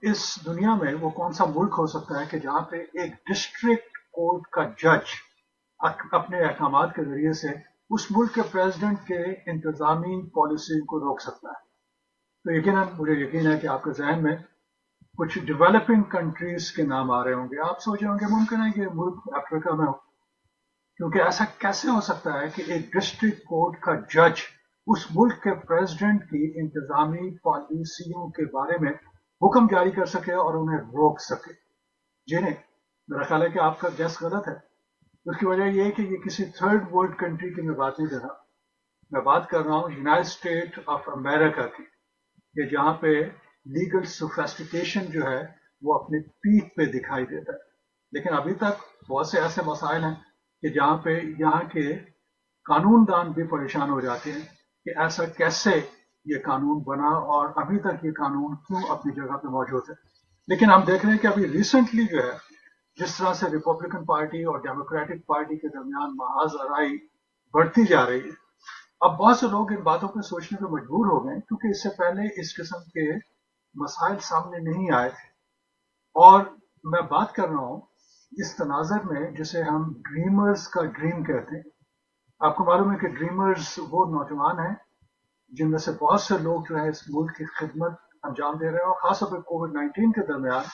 इस दुनिया में वो कौन सा मुल्क हो सकता है कि जहां पे एक डिस्ट्रिक्ट कोर्ट का जज अपने अहकामात के जरिए से उस मुल्क के प्रेसिडेंट के इंतजामी पॉलिसी को रोक सकता है। तो यकीनन मुझे यकीन है कि आपके जहन में कुछ डेवलपिंग कंट्रीज के नाम आ रहे होंगे। आप सोच रहे होंगे मुमकिन है कि मुल्क अफ्रीका में हो, क्योंकि ऐसा कैसे हो सकता है कि एक डिस्ट्रिक्ट कोर्ट का जज उस मुल्क के प्रेसिडेंट की इंतजामी पॉलिसियों के बारे में हुक्म जारी कर सके और उन्हें रोक सके। जी नहीं, मेरा ख्याल है कि आपका गैस गलत है। उसकी वजह यह है कि ये किसी थर्ड वर्ल्ड कंट्री की मैं बात नहीं कर रहा, मैं बात कर रहा हूँ यूनाइटेड स्टेट ऑफ अमेरिका की, कि जहाँ पे लीगल सोफेस्टिकेशन जो है वो अपनी पीक पे दिखाई देता है। लेकिन अभी तक बहुत से ऐसे मसाइल हैं कि जहाँ पे यहाँ के कानूनदान भी परेशान हो जाते हैं कि ऐसा कैसे ये कानून बना और अभी तक ये कानून क्यों अपनी जगह पे मौजूद है। लेकिन हम देख रहे हैं कि अभी रिसेंटली जो है, जिस तरह से रिपब्लिकन पार्टी और डेमोक्रेटिक पार्टी के दरमियान महाजराई बढ़ती जा रही है, अब बहुत से लोग इन बातों पर सोचने पर मजबूर हो गए, क्योंकि इससे पहले इस किस्म के मसाइल सामने नहीं आए थे। और मैं बात कर रहा हूँ इस तनाजर में जिसे हम ड्रीमर्स का ड्रीम कहते हैं। आपको मालूम है कि ड्रीमर्स वो नौजवान हैं जिनमें से बहुत से लोग जो है इस मुल्क की खिदमत अंजाम दे रहे हैं, और खासतौर पर कोविड-19 के दरमियान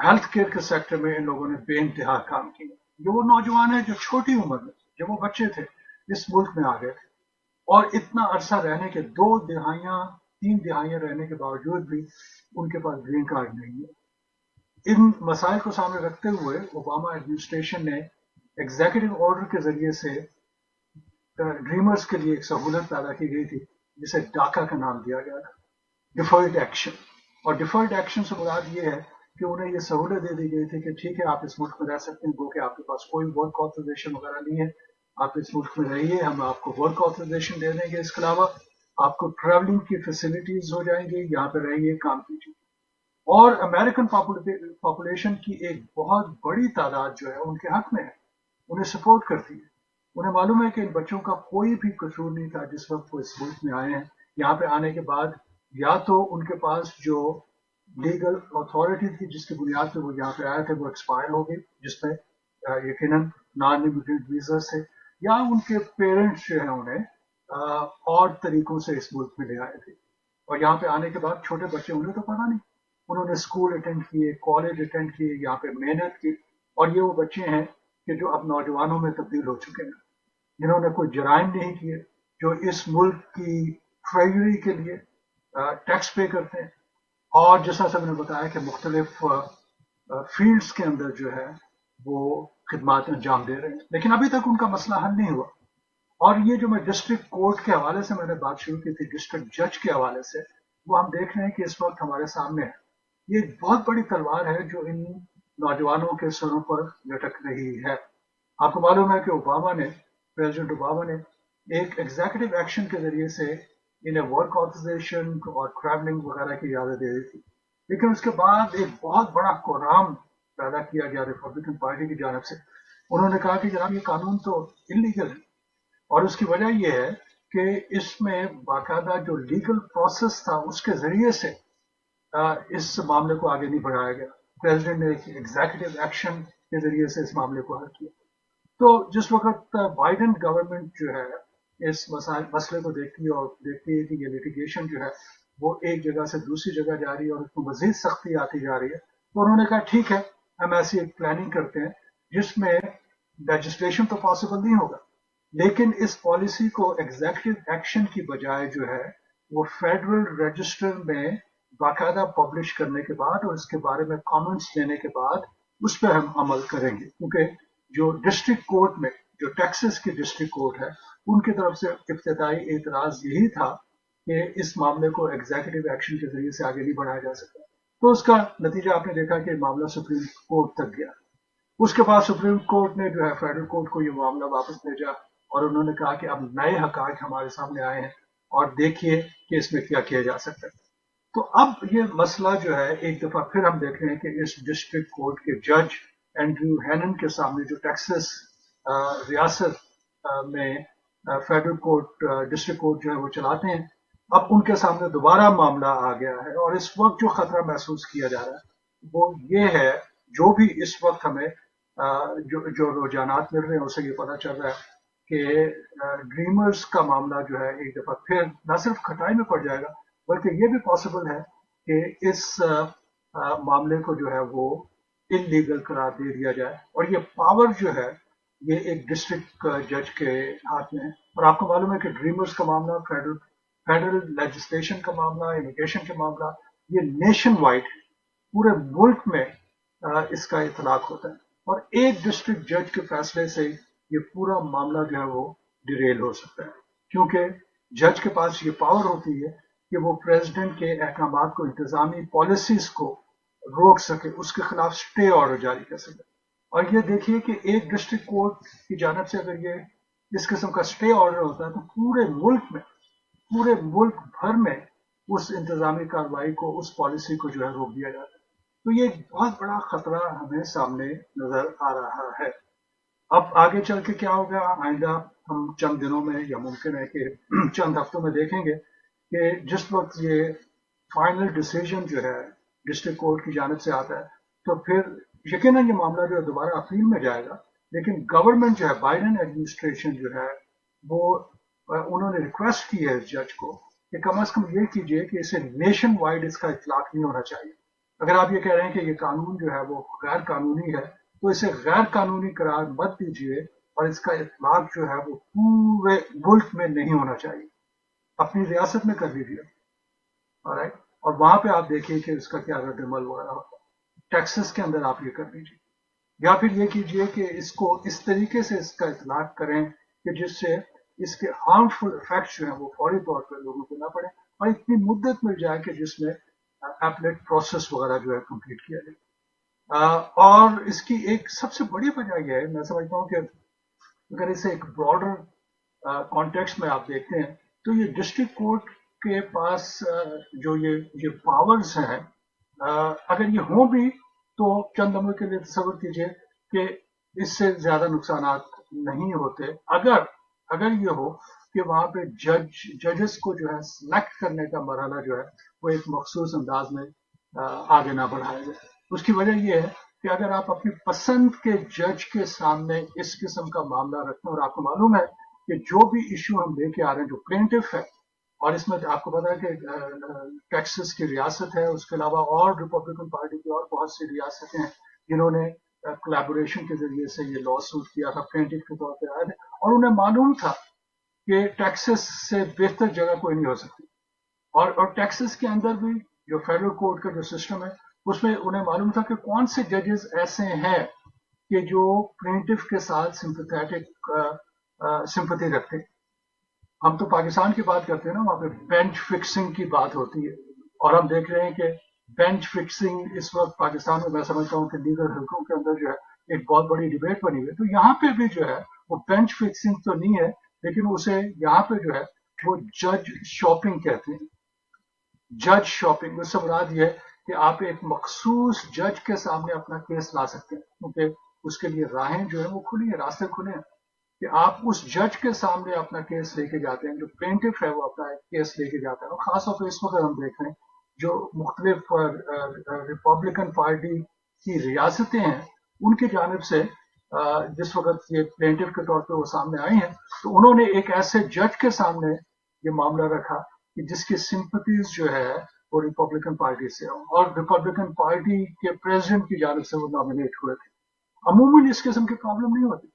हेल्थ केयर के सेक्टर में इन लोगों ने बेइंतहा काम किया। जो वो नौजवान है जो छोटी उम्र में, जब वो बच्चे थे, इस मुल्क में आ गए थे, और इतना अरसा रहने के, 2 दिहाइयां 3 दिहाइयां रहने के बावजूद भी उनके पास ग्रीन कार्ड नहीं है। इन मसाइल को सामने रखते हुए ओबामा एडमिनिस्ट्रेशन ने एग्जीक्यूटिव ऑर्डर के जरिए से ड्रीमर्स के लिए एक सहूलत पैदा की गई थी जिसे डाका का नाम दिया गया था, डिफर्ड एक्शन। और डिफर्ड एक्शन से मुराद ये है कि उन्हें ये सहूलत दे दी गई थी कि ठीक है, आप इस मुल्क में रह सकते हैं, गो कि आपके पास कोई वर्क ऑथराइजेशन वगैरह नहीं है, आप इस मुल्क में रहिए, हम आपको वर्क ऑथराइजेशन दे देंगे, इसके अलावा आपको ट्रैवलिंग की फैसिलिटीज हो जाएंगी, यहाँ पे रहिए, काम कीजिए। और अमेरिकन पॉपुलेशन की एक बहुत बड़ी तादाद जो है उनके हक में है, उन्हें सपोर्ट करती है। उन्हें मालूम है कि इन बच्चों का कोई भी कसूर नहीं था जिस वक्त वो इस मुल्क में आए हैं। यहाँ पे आने के बाद या तो उनके पास जो लीगल अथॉरिटी थी जिसकी बुनियाद पे वो यहाँ पे आए थे वो एक्सपायर हो गई, जिसमें यकीनन नॉन इमिग्रेंट वीजा थे, या उनके पेरेंट्स जो है उन्हें और तरीकों से इस मुल्क में ले आए थे। और यहाँ पे आने के बाद छोटे बच्चे, उन्हें तो पता नहीं, उन्होंने स्कूल अटेंड किए, कॉलेज अटेंड किए, यहाँ पे मेहनत की, और ये वो बच्चे हैं कि जो अब नौजवानों में तब्दील हो चुके हैं, जिन्होंने कोई जराइम नहीं किए, जो इस मुल्क की ट्रेजरी के लिए टैक्स पे करते हैं, और जैसा से मैंने बताया कि मुख्तलिफ फील्ड्स के अंदर जो है वो खिदमात अंजाम दे रहे हैं, लेकिन अभी तक उनका मसला हल नहीं हुआ। और ये जो मैं डिस्ट्रिक्ट कोर्ट के हवाले से मैंने बात शुरू की थी, डिस्ट्रिक्ट जज के हवाले से, वो हम देख रहे हैं कि इस वक्त हमारे सामने है। ये एक बहुत बड़ी तलवार है जो इन नौजवानों के सरों पर लटक रही है। आपको मालूम है कि प्रेसिडेंट ओबामा ने एक एग्जीक्यूटिव एक्शन के जरिए से इन्हें वर्क ऑथराइजेशन और ट्रैवलिंग वगैरह की इजाजत दे दी थी, लेकिन उसके बाद एक बहुत बड़ा कोराम पैदा किया गया रिपब्लिकन पार्टी की जानब से। उन्होंने कहा कि जनाब ये कानून तो इलीगल है, और उसकी वजह यह है कि इसमें बाकायदा जो लीगल प्रोसेस था उसके जरिए से इस मामले को आगे नहीं बढ़ाया गया। प्रेसिडेंट ने एक एग्जीक्यूटिव एक्शन के जरिए से इस मामले को हल किया। तो जिस वक्त बाइडेन गवर्नमेंट जो है इस मसले को देखती है कि ये लिटिगेशन जो है वो एक जगह से दूसरी जगह जा रही है और उसमें मजीद सख्ती आती जा रही है, तो उन्होंने कहा ठीक है, हम ऐसी एक प्लानिंग करते हैं जिसमें लेजिस्लेशन तो पॉसिबल नहीं होगा, लेकिन इस पॉलिसी को एग्जीक्यूटिव एक्शन की बजाय जो है वो फेडरल रजिस्टर में बाकायदा पब्लिश करने के बाद और इसके बारे में कमेंट्स लेने के बाद उस पर हम अमल करेंगे। क्योंकि जो डिस्ट्रिक्ट कोर्ट में, जो टेक्सास की डिस्ट्रिक्ट कोर्ट है, उनकी तरफ से इब्तदाई एतराज यही था कि इस मामले को एग्जीक्यूटिव एक्शन के जरिए से आगे नहीं बढ़ाया जा सकता। तो उसका नतीजा आपने देखा कि मामला सुप्रीम कोर्ट तक गया। उसके बाद सुप्रीम कोर्ट ने जो है फेडरल कोर्ट को ये मामला वापस भेजा, और उन्होंने कहा कि अब नए हकायक हमारे सामने आए हैं और देखिए कि इसमें क्या किया जा सकता है। तो अब ये मसला जो है एक दफा फिर हम देख रहे हैं कि इस डिस्ट्रिक्ट कोर्ट के जज एंड्रयू हैनन के सामने, जो टेक्सास रियासत में फेडरल कोर्ट डिस्ट्रिक्ट कोर्ट जो है वो चलाते हैं, اب ان کے سامنے دوبارہ معاملہ آ گیا ہے، اور اس وقت جو خطرہ محسوس کیا جا رہا ہے وہ یہ ہے، جو بھی اس وقت ہمیں جو رجحانات مل رہے ہیں اسے یہ پتہ چل رہا ہے کہ ڈریمرز کا معاملہ جو ہے ایک دفعہ پھر نہ صرف کھٹائی میں پڑ جائے گا، بلکہ یہ بھی پاسبل ہے کہ اس معاملے کو جو ہے وہ انلیگل قرار دے دیا جائے، اور یہ پاور جو ہے یہ ایک ڈسٹرکٹ جج کے ہاتھ میں ہے۔ اور آپ کو معلوم ہے کہ ڈریمرز کا معاملہ فیڈرل لیجسلیشن کا معاملہ، امیگریشن کا معاملہ، یہ نیشن وائڈ پورے ملک میں اس کا اطلاق ہوتا ہے، اور ایک ڈسٹرکٹ جج کے فیصلے سے یہ پورا معاملہ جو ہے وہ ڈیریل ہو سکتا ہے، کیونکہ جج کے پاس یہ پاور ہوتی ہے کہ وہ پریزیڈنٹ کے احکامات کو، انتظامی پالیسیز کو روک سکے، اس کے خلاف سٹے آرڈر جاری کر سکے۔ اور یہ دیکھیے کہ ایک ڈسٹرکٹ کورٹ کی جانب سے اگر یہ اس قسم کا سٹے آرڈر ہوتا ہے تو پورے ملک بھر میں اس انتظامی کارروائی کو، اس پالیسی کو جو ہے روک دیا جاتا ہے۔ تو یہ ایک بہت بڑا خطرہ ہمیں سامنے نظر آ رہا ہے۔ اب آگے چل کے کیا ہوگا آئندہ، ہم چند دنوں میں یا ممکن ہے کہ چند ہفتوں میں دیکھیں گے کہ جس وقت یہ فائنل ڈیسیجن جو ہے ڈسٹرکٹ کورٹ کی جانب سے آتا ہے تو پھر یقیناً یہ معاملہ جو ہے دوبارہ اپیل میں جائے گا، لیکن گورنمنٹ جو ہے، بائیڈن ایڈمنسٹریشن جو ہے وہ انہوں نے ریکویسٹ کی ہے اس جج کو کہ کم از کم یہ کیجئے کہ اسے نیشن وائڈ اس کا اطلاق نہیں ہونا چاہیے۔ اگر آپ یہ کہہ رہے ہیں کہ یہ قانون جو ہے وہ غیر قانونی ہے تو اسے غیر قانونی قرار مت دیجیے، اور اس کا اطلاق جو ہے وہ پورے ملک میں نہیں ہونا چاہیے، اپنی ریاست میں کر دیجیے، اور وہاں پہ آپ دیکھیے کہ اس کا کیا رد عمل وغیرہ ہوتا ہے۔ ٹیکسس کے اندر آپ یہ کر دیجیے، یا پھر یہ کیجیے کہ اس کو اس طریقے سے اس کا اطلاق کریں کہ جس سے اس کے ہارمفل افیکٹس جو ہیں وہ فوری طور پر لوگوں کو نہ پڑے، اور اتنی مدت مل جائے کہ جس میں ایپلیٹ پروسیس وغیرہ جو ہے کمپلیٹ کیا جائے۔ اور اس کی ایک سب سے بڑی وجہ یہ ہے، میں سمجھتا ہوں کہ اگر اسے ایک براڈر کانٹیکسٹ میں آپ دیکھتے ہیں تو یہ ڈسٹرکٹ کورٹ کے پاس جو یہ پاورز ہیں، اگر یہ ہوں بھی تو چند لمحے کے لیے تصور کیجئے کہ اس سے زیادہ نقصانات نہیں ہوتے، اگر یہ ہو کہ وہاں پہ ججز کو جو ہے سلیکٹ کرنے کا مرحلہ جو ہے وہ ایک مخصوص انداز میں آگے نہ بڑھایا جائے۔ اس کی وجہ یہ ہے کہ اگر آپ اپنی پسند کے جج کے سامنے اس قسم کا معاملہ رکھیں، اور آپ کو معلوم ہے کہ جو بھی ایشو ہم لے کے آ رہے ہیں جو پلینٹف ہے، اور اس میں آپ کو پتا ہے کہ ٹیکسس کی ریاست ہے، اس کے علاوہ اور ریپبلکن پارٹی کی اور بہت سی ریاستیں ہیں جنہوں نے کولیبوریشن کے ذریعے سے یہ لا سوٹ کیا تھا، پلینٹف کے طور پہ آئے تھے، اور انہیں معلوم تھا کہ ٹیکسس سے بہتر جگہ کوئی نہیں ہو سکتی، اور ٹیکسس کے اندر بھی جو فیڈرل کورٹ کا جو سسٹم ہے اس میں انہیں معلوم تھا کہ کون سے ججز ایسے ہیں کہ جو پلینٹف کے ساتھ سمپتھی رکھتے ہیں۔ ہم تو پاکستان کی بات کرتے ہیں نا، وہاں پہ بینچ فکسنگ کی بات ہوتی ہے، اور ہم دیکھ رہے ہیں کہ بینچ فکسنگ اس وقت پاکستان میں، میں سمجھتا ہوں کہ دیگر حلقوں کے اندر جو ہے ایک بہت بڑی ڈیبیٹ بنی ہوئی ہے۔ تو یہاں پہ بھی جو ہے وہ بینچ فکسنگ تو نہیں ہے، لیکن اسے یہاں پہ جو ہے وہ جج شاپنگ کہتے ہیں۔ جج شاپنگ، اس سے مراد یہ ہے کہ آپ ایک مخصوص جج کے سامنے اپنا کیس لا سکتے ہیں، کیونکہ اس کے لیے راہیں جو ہیں وہ کھلی ہیں، راستے کھلے ہیں کہ آپ اس جج کے سامنے اپنا کیس لے کے جاتے ہیں، جو پلینٹف ہے وہ اپنا کیس لے کے جاتا ہے۔ اور خاص طور پہ اس وقت ہم دیکھ رہے ہیں جو مختلف ریپبلکن پارٹی کی ریاستیں ہیں ان کی جانب سے جس وقت یہ پلینٹف کے طور پہ وہ سامنے آئے ہیں تو انہوں نے ایک ایسے جج کے سامنے یہ معاملہ رکھا کہ جس کی سمپتیز جو ہے وہ ریپبلکن پارٹی سے ہوں، اور ریپبلکن پارٹی کے پریزیڈنٹ کی جانب سے وہ نامینیٹ ہوئے تھے۔ عموماً اس قسم کی پرابلم نہیں ہوتی۔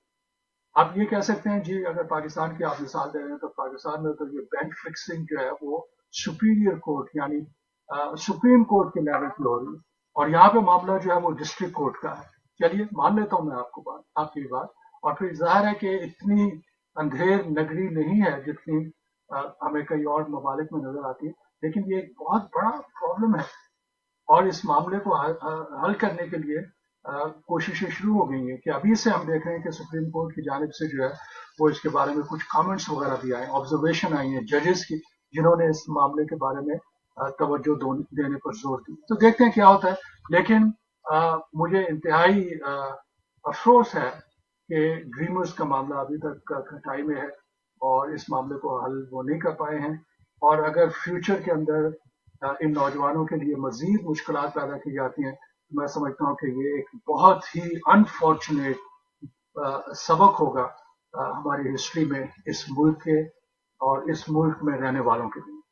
آپ یہ کہہ سکتے ہیں جی اگر پاکستان کی آپ مثال دے رہے ہیں تو پاکستان میں تو یہ بینچ فکسنگ جو ہے وہ سپیریئر کورٹ یعنی سپریم کورٹ کے لیول پہ ہو رہی ہے، اور یہاں پہ معاملہ جو ہے وہ ڈسٹرکٹ کورٹ کا ہے۔ چلیے مان لیتا ہوں میں آپ کی بات، اور پھر ظاہر ہے کہ اتنی اندھیر نگری نہیں ہے جتنی ہمیں کئی اور ممالک میں نظر آتی ہے، لیکن یہ ایک بہت بڑا پرابلم ہے، اور اس معاملے کو حل کرنے کے لیے کوششیں شروع ہو گئی ہیں کہ ابھی سے ہم دیکھ رہے ہیں کہ سپریم کورٹ کی جانب سے جو ہے وہ اس کے بارے میں کچھ کامنٹس وغیرہ بھی آئے، آبزرویشن آئی ہیں ججز کی جنہوں نے اس معاملے کے بارے میں توجہ دینے پر زور دی۔ تو دیکھتے ہیں کیا ہوتا ہے، لیکن مجھے انتہائی افسوس ہے کہ ڈریمرز کا معاملہ ابھی تک کھٹائی میں ہے، اور اس معاملے کو حل وہ نہیں کر پائے ہیں۔ اور اگر فیوچر کے اندر ان نوجوانوں کے لیے مزید مشکلات پیدا کی جاتی ہیں، میں سمجھتا ہوں کہ یہ ایک بہت ہی انفارچونیٹ سبق ہوگا ہماری ہسٹری میں اس ملک کے اور اس ملک میں رہنے والوں کے لیے۔